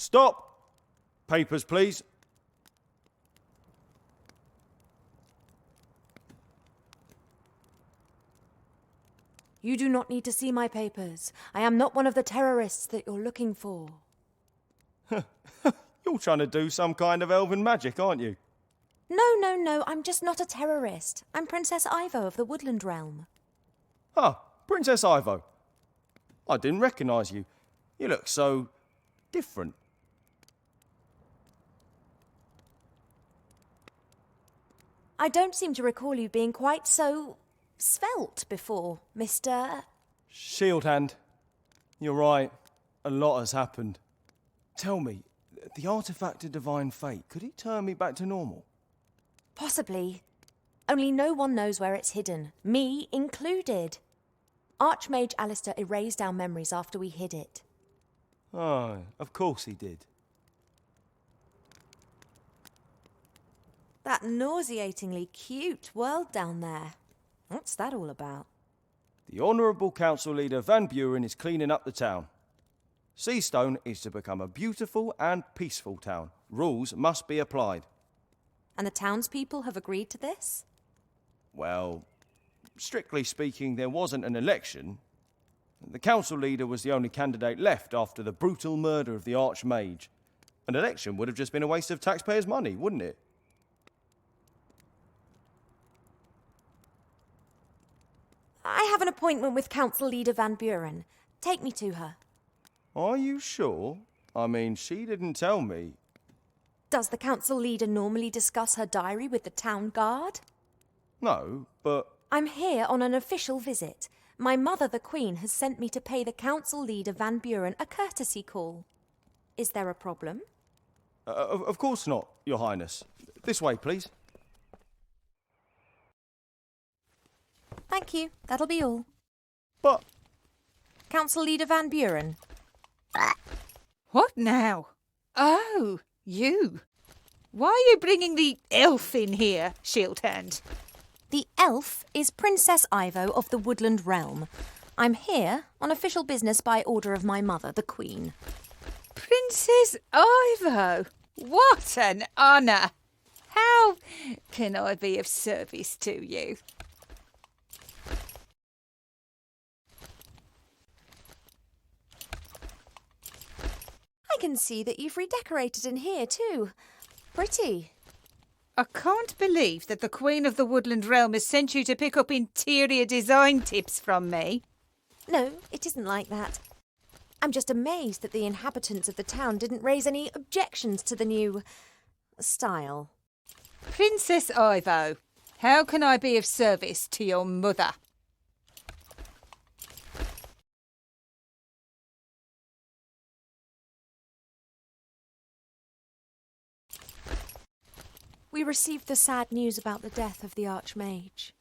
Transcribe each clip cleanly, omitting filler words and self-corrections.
Stop! Papers, please. You do not need to see my papers. I am not one of the terrorists that you're looking for. You're trying to do some kind of elven magic, aren't you? No, I'm just not a terrorist. I'm Princess Ivo of the Woodland Realm. Ah, Princess Ivo. I didn't recognise you. You look so different. I don't seem to recall you being quite so svelte before, Mr. Shield Hand. You're right. A lot has happened. Tell me, the artifact of divine fate, could it turn me back to normal? Possibly. Only no one knows where it's hidden, me included. Archmage Alistair erased our memories after we hid it. Oh, of course he did. That nauseatingly cute world down there. What's that all about? The Honourable Council Leader Van Buren is cleaning up the town. Seastone is to become a beautiful and peaceful town. Rules must be applied. And the townspeople have agreed to this? Well, strictly speaking, there wasn't an election. The council leader was the only candidate left after the brutal murder of the Archmage. An election would have just been a waste of taxpayers' money, wouldn't it? I have an appointment with Council Leader Van Buren. Take me to her. Are you sure? I mean, she didn't tell me. Does the Council Leader normally discuss her diary with the town guard? No, but... I'm here on an official visit. My mother, the Queen, has sent me to pay the Council Leader Van Buren a courtesy call. Is there a problem? Of course not, Your Highness. This way, please. Thank you. That'll be all. But... Council Leader Van Buren. What now? Oh, you. Why are you bringing the elf in here, Shieldhand? The elf is Princess Ivo of the Woodland Realm. I'm here on official business by order of my mother, the Queen. Princess Ivo? What an honour! How can I be of service to you? I can see that you've redecorated in here too. Pretty. I can't believe that the Queen of the Woodland Realm has sent you to pick up interior design tips from me. No, it isn't like that. I'm just amazed that the inhabitants of the town didn't raise any objections to the new style. Princess Ivo, how can I be of service to your mother? We received the sad news about the death of the Archmage.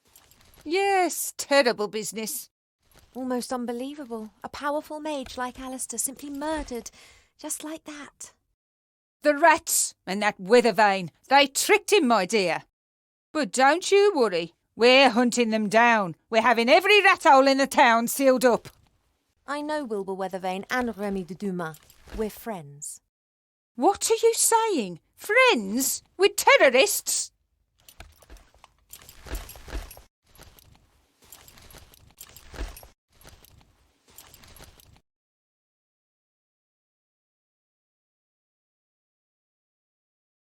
Yes, terrible business. Almost unbelievable. A powerful mage like Alistair simply murdered, just like that. The rats and that Weathervane, they tricked him, my dear. But don't you worry, we're hunting them down. We're having every rat hole in the town sealed up. I know Wilbur Weathervane and Remy de Dumas. We're friends. What are you saying? Friends? With terrorists?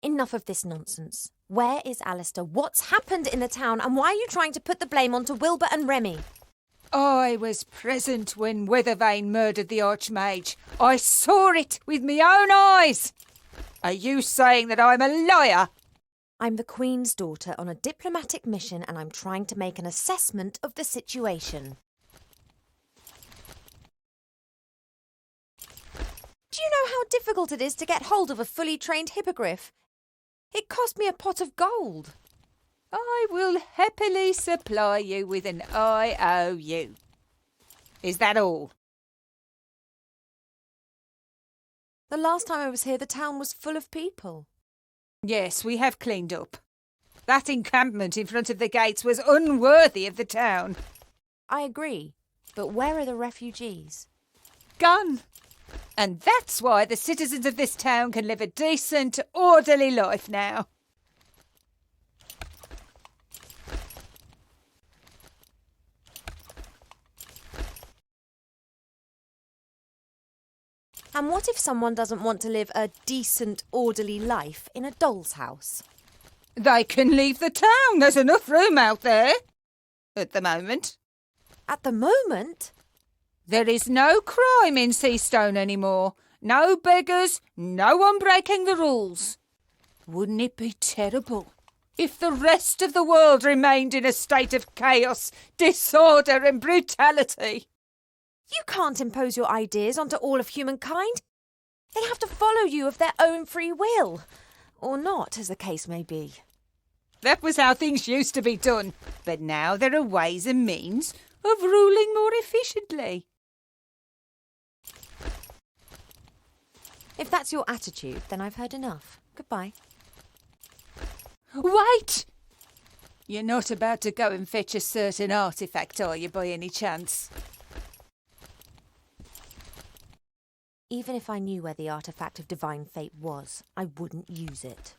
Enough of this nonsense. Where is Alistair? What's happened in the town? And why are you trying to put the blame onto Wilbur and Remy? I was present when Weathervane murdered the Archmage. I saw it with my own eyes. Are you saying that I'm a liar? I'm the Queen's daughter on a diplomatic mission and I'm trying to make an assessment of the situation. Do you know how difficult it is to get hold of a fully trained hippogriff? It cost me a pot of gold. I will happily supply you with an IOU. Is that all? The last time I was here, the town was full of people. Yes, we have cleaned up. That encampment in front of the gates was unworthy of the town. I agree, but where are the refugees? Gone. And that's why the citizens of this town can live a decent, orderly life now. And what if someone doesn't want to live a decent, orderly life in a doll's house? They can leave the town. There's enough room out there. At the moment. At the moment? There is no crime in Seastone anymore. No beggars, no one breaking the rules. Wouldn't it be terrible if the rest of the world remained in a state of chaos, disorder and brutality? You can't impose your ideas onto all of humankind. They have to follow you of their own free will. Or not, as the case may be. That was how things used to be done. But now there are ways and means of ruling more efficiently. If that's your attitude, then I've heard enough. Goodbye. Wait! You're not about to go and fetch a certain artefact, are you, by any chance? Even if I knew where the artefact of divine fate was, I wouldn't use it.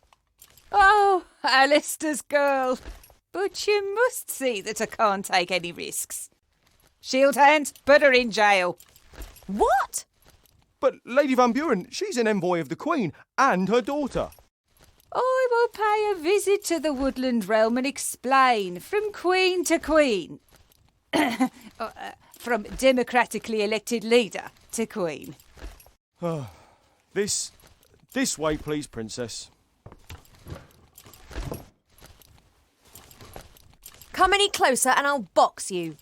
Oh, Alistair's girl. But you must see that I can't take any risks. Shield hand, put her in jail. What? But Lady Van Buren, she's an envoy of the Queen and her daughter. I will pay a visit to the woodland realm and explain from queen to queen. From democratically elected leader to queen. This way, please, Princess. Come any closer and I'll box you.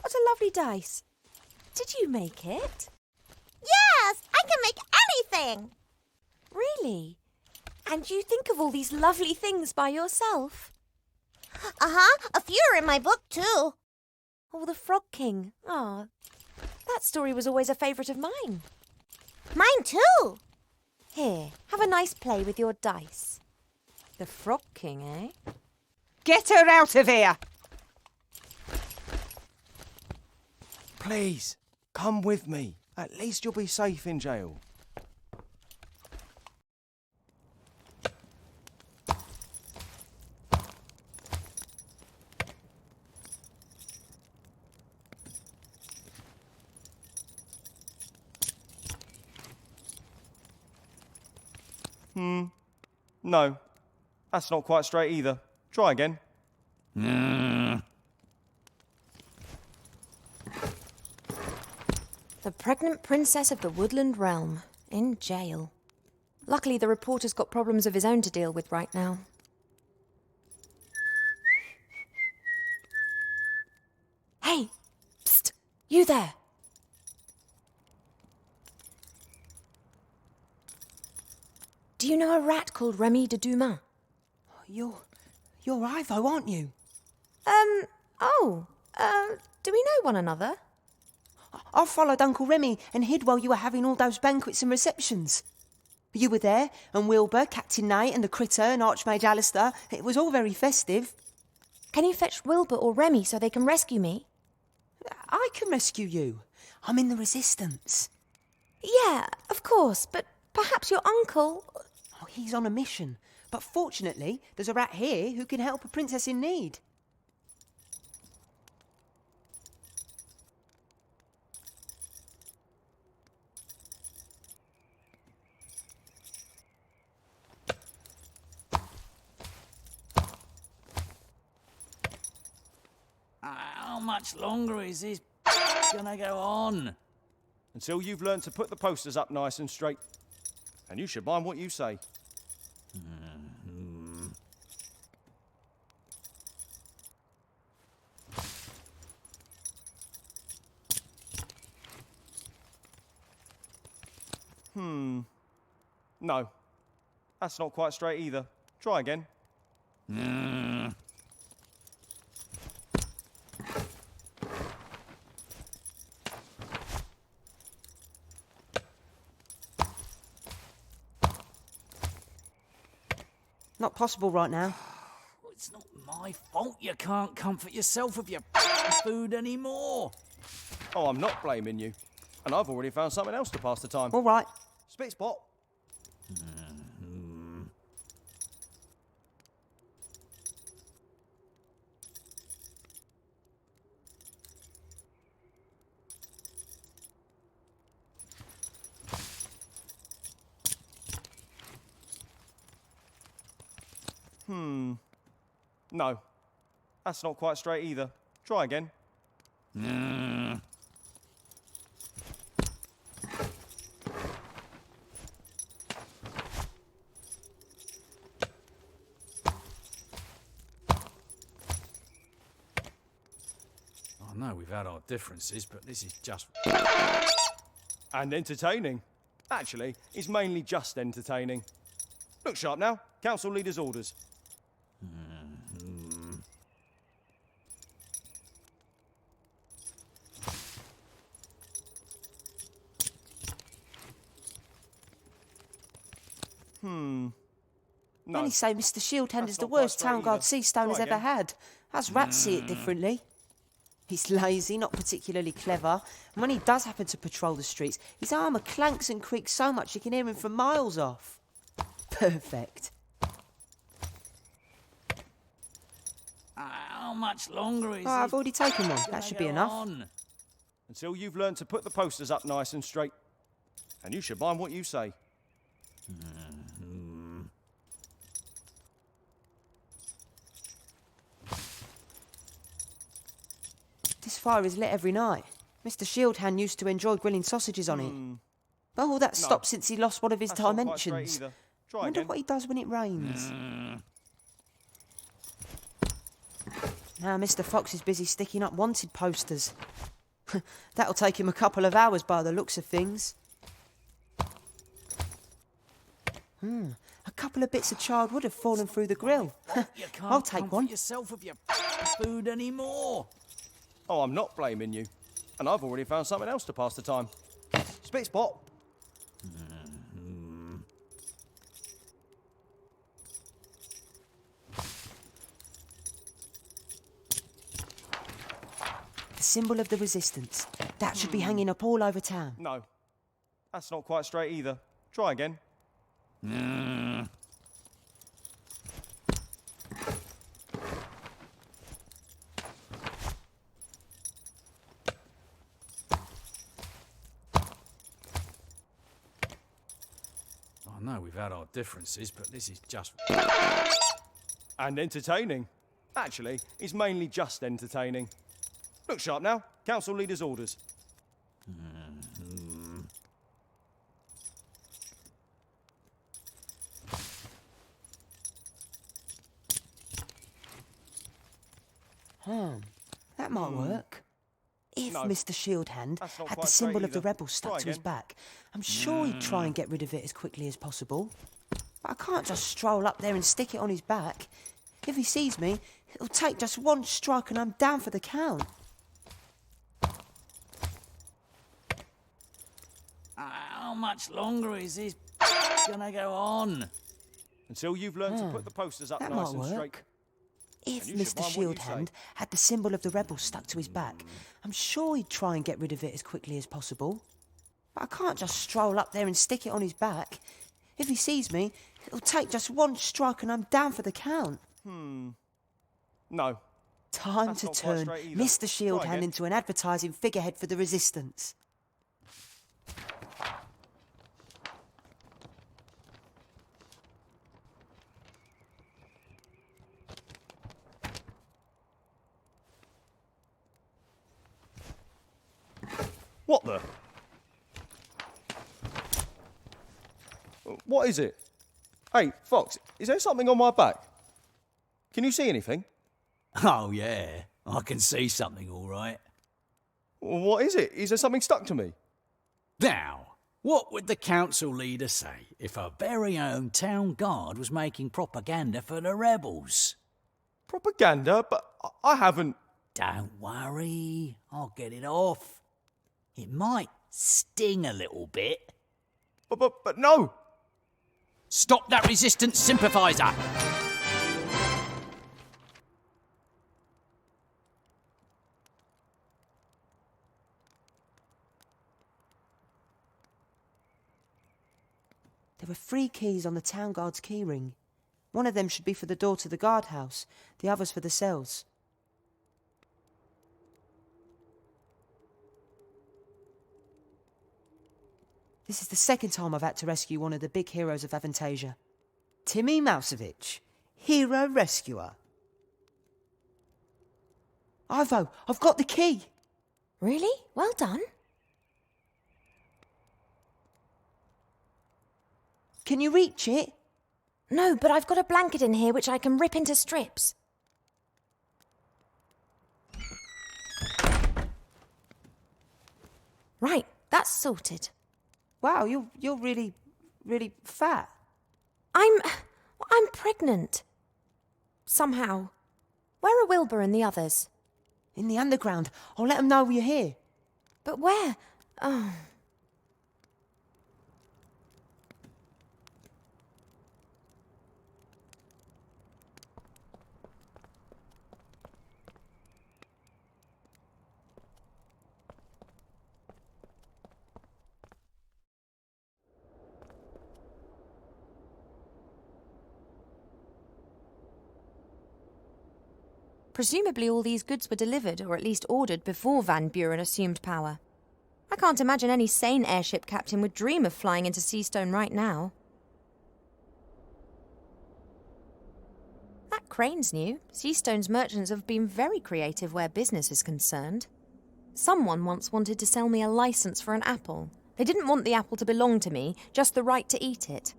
What a lovely dice. Did you make it? Yes, I can make anything. Really? And you think of all these lovely things by yourself? A few are in my book too. Oh, the Frog King. Ah, that story was always a favourite of mine. Mine too. Here, have a nice play with your dice. The Frog King, eh? Get her out of here! Please, come with me. At least you'll be safe in jail. No, that's not quite straight either. Try again. The pregnant princess of the woodland realm, in jail. Luckily, the reporter's got problems of his own to deal with right now. Hey! Psst! You there! Do you know a rat called Remy de Dumas? You're Ivo, aren't you? Do we know one another? I followed Uncle Remy and hid while you were having all those banquets and receptions. You were there, and Wilbur, Captain Nate, and the Critter, and Archmage Alistair. It was all very festive. Can you fetch Wilbur or Remy so they can rescue me? I can rescue you. I'm in the Resistance. Yeah, of course, but perhaps your uncle... Oh, he's on a mission. But fortunately, there's a rat here who can help a princess in need. How much longer is this gonna go on? Until you've learned to put the posters up nice and straight. And you should mind what you say. No, that's not quite straight either. Try again. Not possible right now. It's not My fault you can't comfort yourself with your food anymore. Oh, I'm not blaming you. And I've already found something else to pass the time. All right. Spit spot. No. That's not quite straight either. Try again. I know we've had our differences, but this is just... And entertaining. Actually, it's mainly just entertaining. Look sharp now. Council leader's orders. No. Many say Mr. Shieldhand That's is the not quite worst straight town guard either. Seastoner's Try ever again. had. Us rats see it differently. He's lazy, not particularly clever, and when he does happen to patrol the streets, his armour clanks and creaks so much you can hear him from miles off. Perfect. How much longer is Oh, I've already taken one. That should be enough. On? Until you've learned to put the posters up nice and straight. And you should mind what you say. This fire is lit every night. Mr. Shieldhand used to enjoy grilling sausages on it. But all that stopped since he lost one of his That's not quite straight dimensions. either. Try Wonder again. what he does when it rains. Now Mr. Fox is busy sticking up wanted posters. That'll take him a couple of hours by the looks of things. A couple of bits of charred wood have fallen through the grill. You can't I'll take comfort one. yourself with your food anymore. Oh, I'm not blaming you. And I've already found something else to pass the time. Spit spot. The symbol of the resistance. That should be hanging up all over town. No. That's not quite straight either. Try again. I know we've had our differences, but this is just... And entertaining. Actually, it's mainly just entertaining. Look sharp now. Council leader's orders. That might work. If No. Mr. Shieldhand That's not had the quite symbol straight of the either. rebel stuck Try to his again. back, I'm sure he'd try and get rid of it as quickly as possible. But I can't just stroll up there and stick it on his back. If he sees me, it'll take just one strike and I'm down for the count. How much longer is this gonna go on? Until you've learned to put the posters up That nice might and straight. work. If And you should Mr. mind what you Shieldhand say. had the symbol of the rebel stuck to his back, I'm sure he'd try and get rid of it as quickly as possible. But I can't just stroll up there and stick it on his back. If he sees me, it'll take just one strike and I'm down for the count. No. Time That's to not quite turn straight either. Mr. Shieldhand Try again. into an advertising figurehead for the resistance. What the? What is it? Hey, Fox, is there something on my back? Can you see anything? Oh, yeah. I can see something, all right. What is it? Is there something stuck to me? Now, what would the council leader say if our very own town guard was making propaganda for the rebels? Propaganda? But I haven't. Don't worry, I'll get it off. It might sting a little bit. But no. Stop that resistance sympathiser! There were 3 keys on the town guard's keyring. One of them should be for the door to the guardhouse, the others for the cells. This is the second time I've had to rescue one of the big heroes of Avantasia. Timmy Mousevich, hero rescuer. Ivo, I've got the key! Really? Well done. Can you reach it? No, but I've got a blanket in here which I can rip into strips. Right, that's sorted. Wow, you're really, really fat. I'm pregnant. Somehow. Where are Wilbur and the others? In the underground. I'll let them know you're here. But where? Oh. Presumably all these goods were delivered, or at least ordered, before Van Buren assumed power. I can't imagine any sane airship captain would dream of flying into Seastone right now. That crane's new. Seastone's merchants have been very creative where business is concerned. Someone once wanted to sell me a license for an apple. They didn't want the apple to belong to me, just the right to eat it.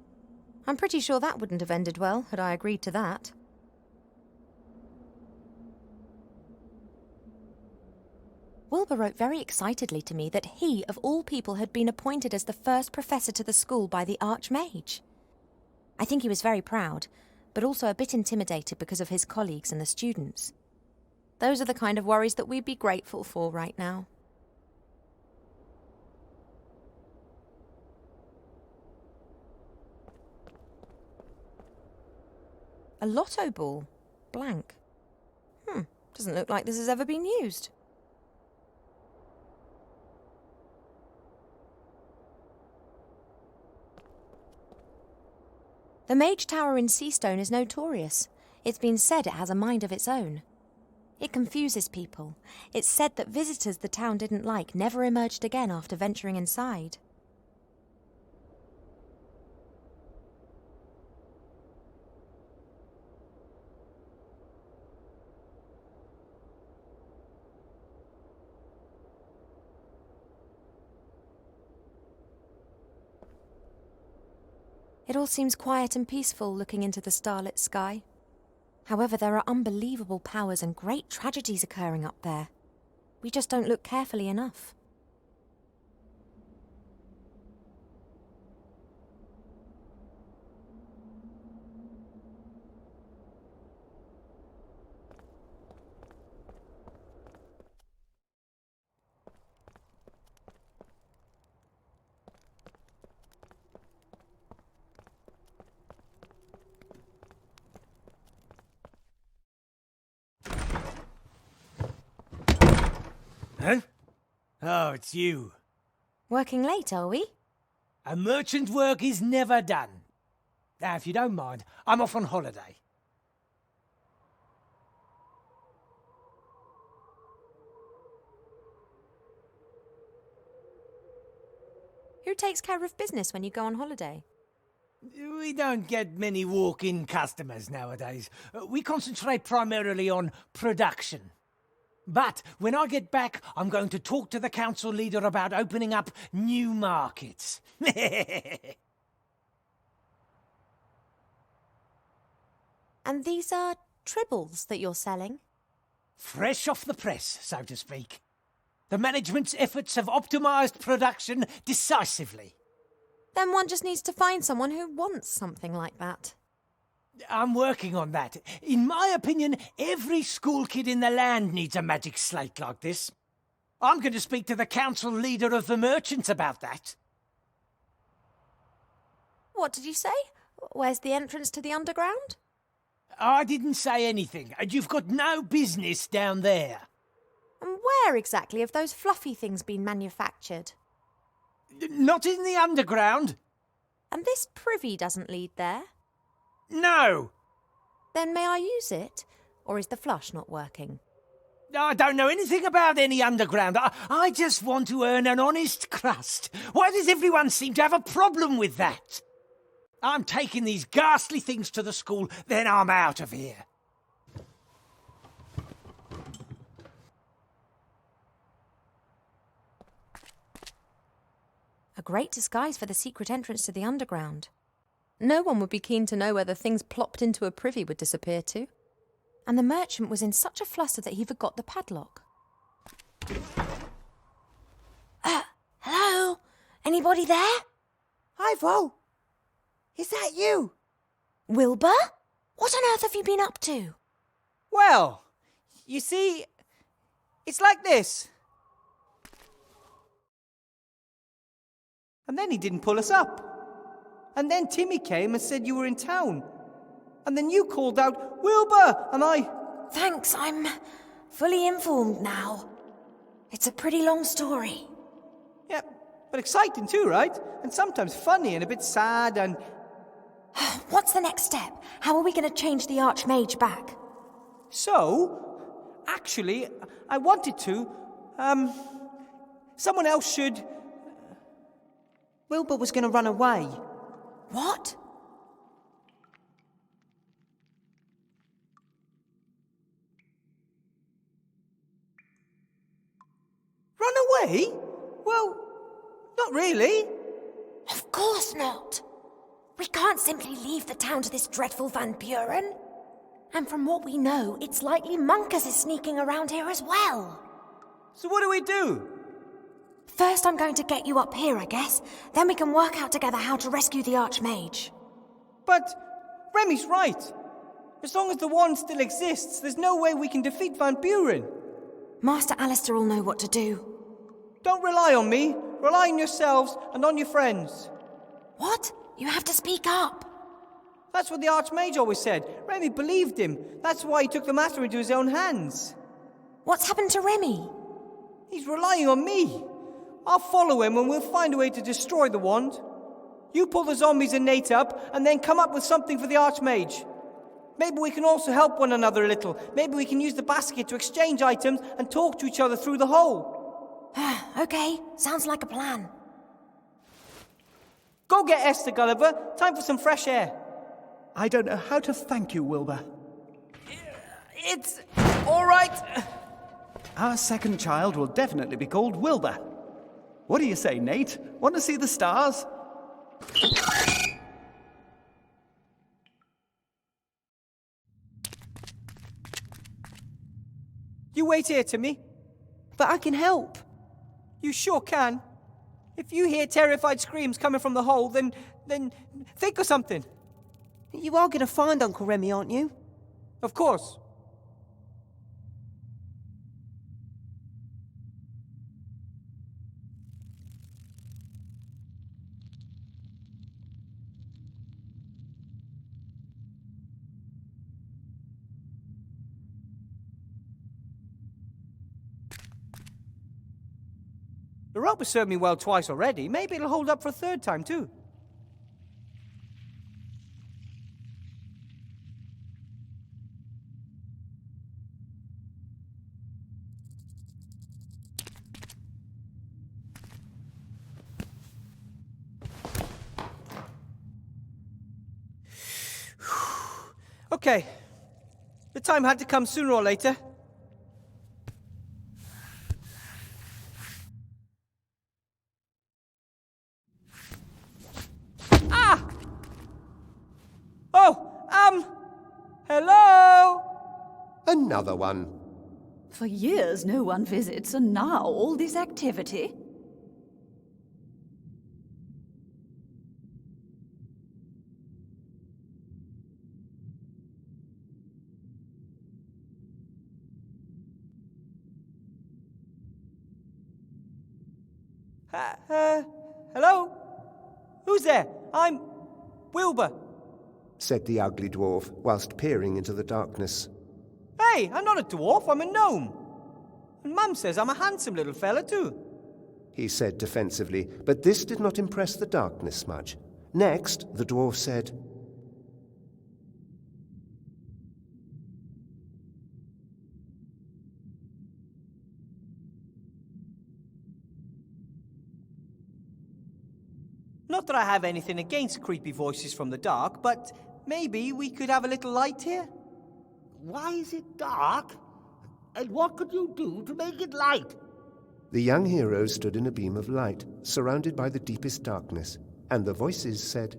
I'm pretty sure that wouldn't have ended well had I agreed to that. Wilbur wrote very excitedly to me that he, of all people, had been appointed as the first professor to the school by the Archmage. I think he was very proud, but also a bit intimidated because of his colleagues and the students. Those are the kind of worries that we'd be grateful for right now. A lotto ball. Blank. Doesn't look like this has ever been used. The Mage Tower in Seastone is notorious. It's been said it has a mind of its own. It confuses people. It's said that visitors the town didn't like never emerged again after venturing inside. It all seems quiet and peaceful looking into the starlit sky. However, there are unbelievable powers and great tragedies occurring up there. We just don't look carefully enough. Huh? Oh, it's you. Working late, are we? A merchant's work is never done. Now, if you don't mind, I'm off on holiday. Who takes care of business when you go on holiday? We don't get many walk-in customers nowadays. We concentrate primarily on production. But when I get back, I'm going to talk to the council leader about opening up new markets. And these are tribbles that you're selling? Fresh off the press, so to speak. The management's efforts have optimized production decisively. Then one just needs to find someone who wants something like that. I'm working on that. In my opinion, every school kid in the land needs a magic slate like this. I'm going to speak to the council leader of the merchants about that. What did you say? Where's the entrance to the underground? I didn't say anything. You've got no business down there. And where exactly have those fluffy things been manufactured? Not in the underground. And this privy doesn't lead there. No! Then may I use it? Or is the flush not working? I don't know anything about any underground. I just want to earn an honest crust. Why does everyone seem to have a problem with that? I'm taking these ghastly things to the school, then I'm out of here. A great disguise for the secret entrance to the underground. No one would be keen to know where the things plopped into a privy would disappear to. And the merchant was in such a fluster that he forgot the padlock. Hello? Anybody there? Hi, Vo. Is that you? Wilbur? What on earth have you been up to? Well, you see, it's like this. And then he didn't pull us up. And then Timmy came and said you were in town. And then you called out, Wilbur! And I... Thanks, I'm fully informed now. It's a pretty long story. Yeah, but exciting too, right? And sometimes funny and a bit sad and... What's the next step? How are we going to change the Archmage back? So, actually, I wanted to, someone else should... Wilbur was going to run away. What? Run away? Well, not really. Of course not. We can't simply leave the town to this dreadful Van Buren. And from what we know, it's likely Munkus is sneaking around here as well. So what do we do? First, I'm going to get you up here, I guess. Then we can work out together how to rescue the Archmage. But Remy's right. As long as the wand still exists, there's no way we can defeat Van Buren. Master Alistair will know what to do. Don't rely on me. Rely on yourselves and on your friends. What? You have to speak up. That's what the Archmage always said. Remy believed him. That's why he took the matter into his own hands. What's happened to Remy? He's relying on me. I'll follow him and we'll find a way to destroy the wand. You pull the zombies and Nate up, and then come up with something for the Archmage. Maybe we can also help one another a little. Maybe we can use the basket to exchange items and talk to each other through the hole. Okay, sounds like a plan. Go get Esther, Gulliver. Time for some fresh air. I don't know how to thank you, Wilbur. It's all right. Our second child will definitely be called Wilbur. What do you say, Nate? Want to see the stars? You wait here, Timmy. But I can help. You sure can. If you hear terrified screams coming from the hole, then think of something. You are going to find Uncle Remy, aren't you? Of course. The rope has served me well twice already. Maybe it'll hold up for a third time, too. Okay. The time had to come sooner or later. Hello? Another one. For years no one visits, and now all this activity? Hello? Who's there? I'm Wilbur. Said the ugly dwarf, whilst peering into the darkness. Hey, I'm not a dwarf, I'm a gnome. And Mum says I'm a handsome little fella, too. He said defensively, but this did not impress the darkness much. Next, the dwarf said, Not that I have anything against creepy voices from the dark, but maybe we could have a little light here? Why is it dark? And what could you do to make it light? The young hero stood in a beam of light, surrounded by the deepest darkness, and the voices said,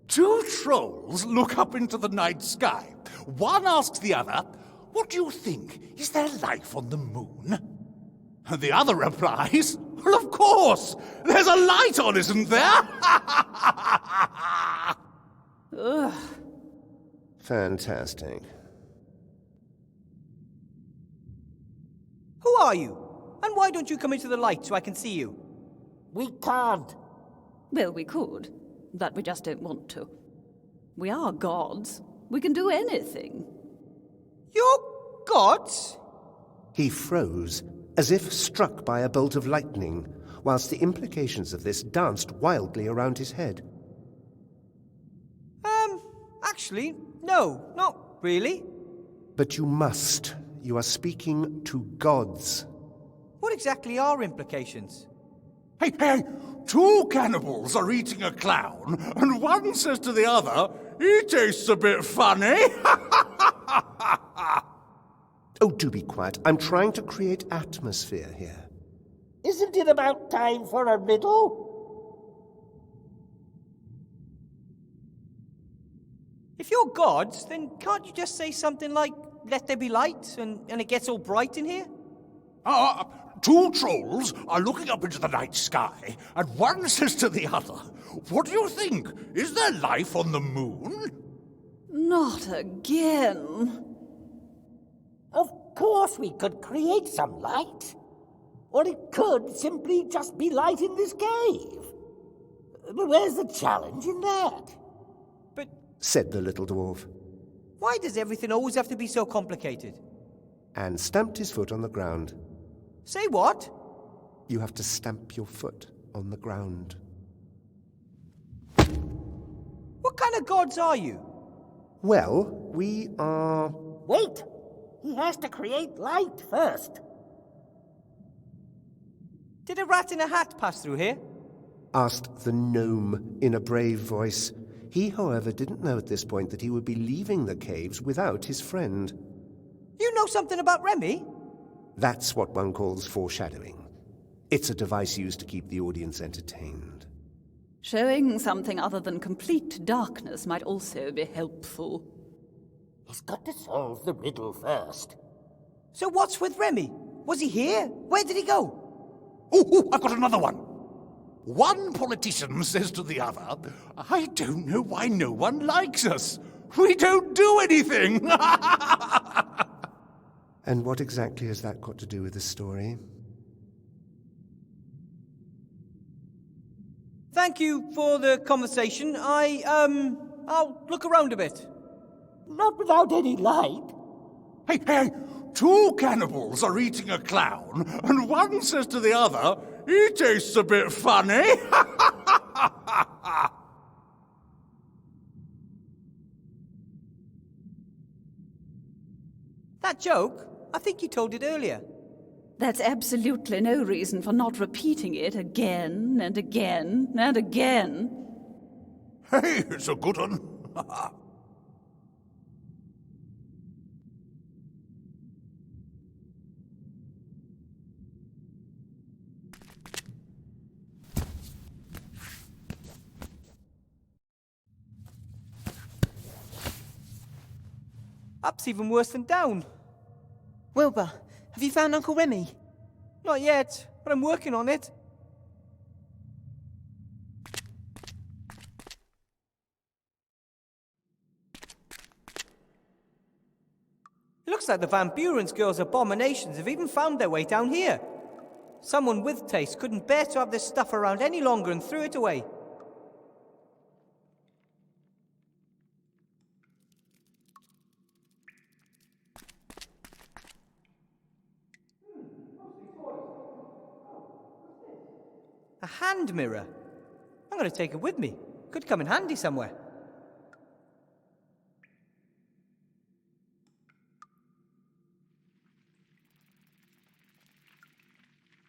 Two trolls look up into the night sky. One asks the other, "What do you think? Is there life on the moon?" And the other replies, "Well, of course! There's a light on, isn't there?" Ugh. Fantastic. Who are you? And why don't you come into the light so I can see you? We can't. Well, we could, but we just don't want to. We are gods. We can do anything. You're gods? He froze, as if struck by a bolt of lightning, whilst the implications of this danced wildly around his head. Actually, no, not really. But you must. You are speaking to gods. What exactly are implications? Hey, hey! Two cannibals are eating a clown, and one says to the other, "He tastes a bit funny." Oh, do be quiet. I'm trying to create atmosphere here. Isn't it about time for a riddle? If you're gods, then can't you just say something like, "Let there be light," and it gets all bright in here? Two trolls are looking up into the night sky, and one says to the other, "What do you think? Is there life on the moon?" Not again. Of course we could create some light. Or it could simply just be light in this cave. But where's the challenge in that? But said the little dwarf, why does everything always have to be so complicated? and stamped his foot on the ground. Say what? You have to stamp your foot on the ground. What kind of gods are you? Well, we are... Wait! He has to create light first. Did a rat in a hat pass through here? asked the gnome in a brave voice. He, however, didn't know at this point that he would be leaving the caves without his friend. You know something about Remy? That's what one calls foreshadowing. It's a device used to keep the audience entertained. Showing something other than complete darkness might also be helpful. He's got to solve the riddle first. So what's with Remy? Was he here? Where did he go? Oh, I've got another one. One politician says to the other, "I don't know why no one likes us. We don't do anything." And what exactly has that got to do with the story? Thank you for the conversation. I'll look around a bit. Not without any light. Hey, hey! Two cannibals are eating a clown, and one says to the other, "He tastes a bit funny." That joke? I think you told it earlier. That's absolutely no reason for not repeating it again and again and again. Hey, it's a good one. Up's even worse than down. Wilbur, have you found Uncle Remy? Not yet, but I'm working on it. It looks like the Van Buren's girls' abominations have even found their way down here. Someone with taste couldn't bear to have this stuff around any longer and threw it away. A hand mirror. I'm going to take it with me. Could come in handy somewhere.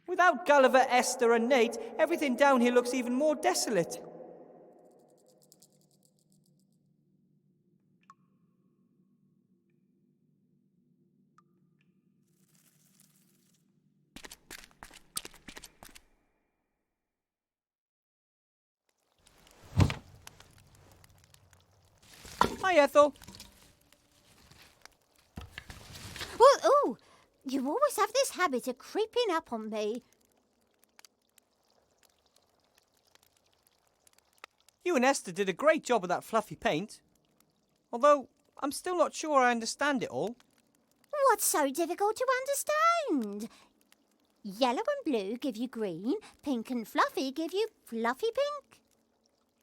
Without Gulliver, Esther, and Nate, everything down here looks even more desolate. Hi, Ethel. Well, ooh, you always have this habit of creeping up on me. You and Esther did a great job with that fluffy paint. Although, I'm still not sure I understand it all. What's so difficult to understand? Yellow and blue give you green, pink and fluffy give you fluffy pink.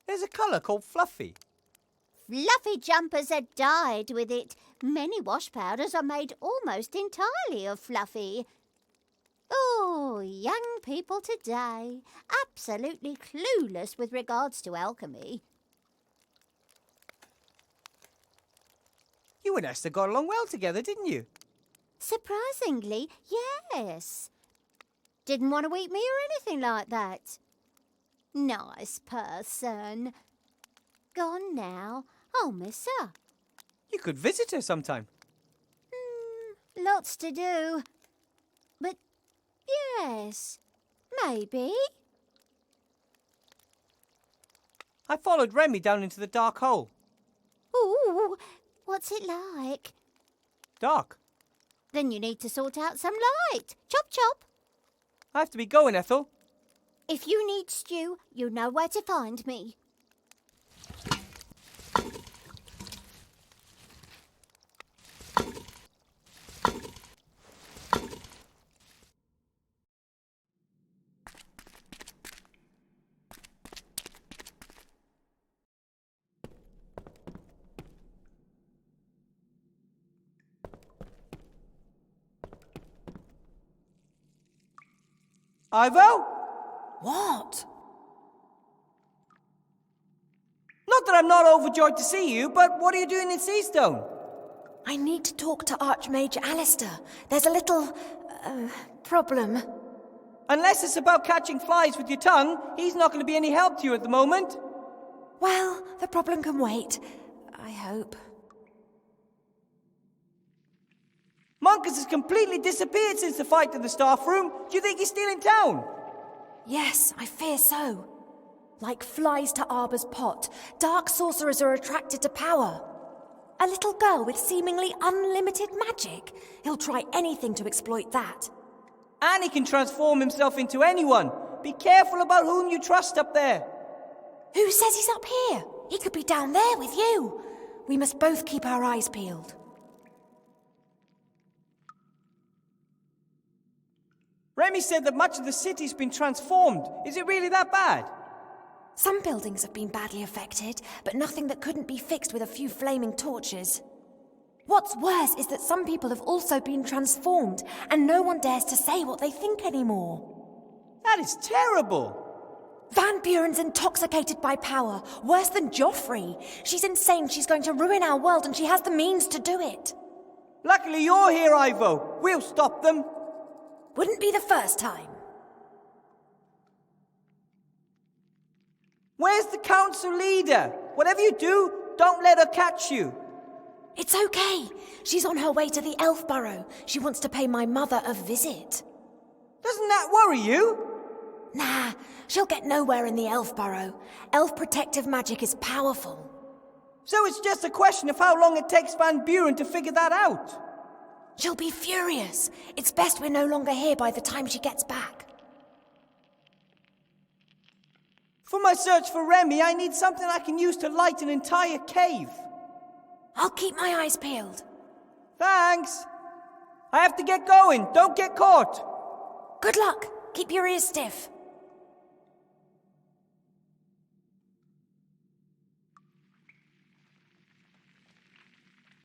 There's a colour called fluffy. Fluffy jumpers are dyed with it. Many wash powders are made almost entirely of fluffy. Oh, young people today, absolutely clueless with regards to alchemy. You and Esther got along well together, didn't you? Surprisingly, yes. Didn't want to eat me or anything like that. Nice person. Gone now. I'll miss her. You could visit her sometime. Lots to do. But yes, maybe. I followed Remy down into the dark hole. Ooh, what's it like? Dark. Then you need to sort out some light. Chop chop. I have to be going, Ethel. If you need stew, you know where to find me. Ivo? What? Not that I'm not overjoyed to see you, but what are you doing in Seastone? I need to talk to Archmage Alistair. There's a little, problem. Unless it's about catching flies with your tongue, he's not going to be any help to you at the moment. Well, the problem can wait. I hope. Monkus has completely disappeared since the fight in the staff room. Do you think he's still in town? Yes, I fear so. Like flies to Arbor's pot, dark sorcerers are attracted to power. A little girl with seemingly unlimited magic. He'll try anything to exploit that. And he can transform himself into anyone. Be careful about whom you trust up there. Who says he's up here? He could be down there with you. We must both keep our eyes peeled. Remy said that much of the city's been transformed. Is it really that bad? Some buildings have been badly affected, but nothing that couldn't be fixed with a few flaming torches. What's worse is that some people have also been transformed, and no one dares to say what they think anymore. That is terrible. Van Buren's intoxicated by power, worse than Joffrey. She's insane, she's going to ruin our world, and she has the means to do it. Luckily you're here, Ivo. We'll stop them. Wouldn't be the first time. Where's the council leader? Whatever you do, don't let her catch you. It's okay. She's on her way to the Elf Burrow. She wants to pay my mother a visit. Doesn't that worry you? Nah, she'll get nowhere in the Elf Burrow. Elf protective magic is powerful. So it's just a question of how long it takes Van Buren to figure that out. She'll be furious. It's best we're no longer here by the time she gets back. For my search for Remy, I need something I can use to light an entire cave. I'll keep my eyes peeled. Thanks. I have to get going. Don't get caught. Good luck. Keep your ears stiff.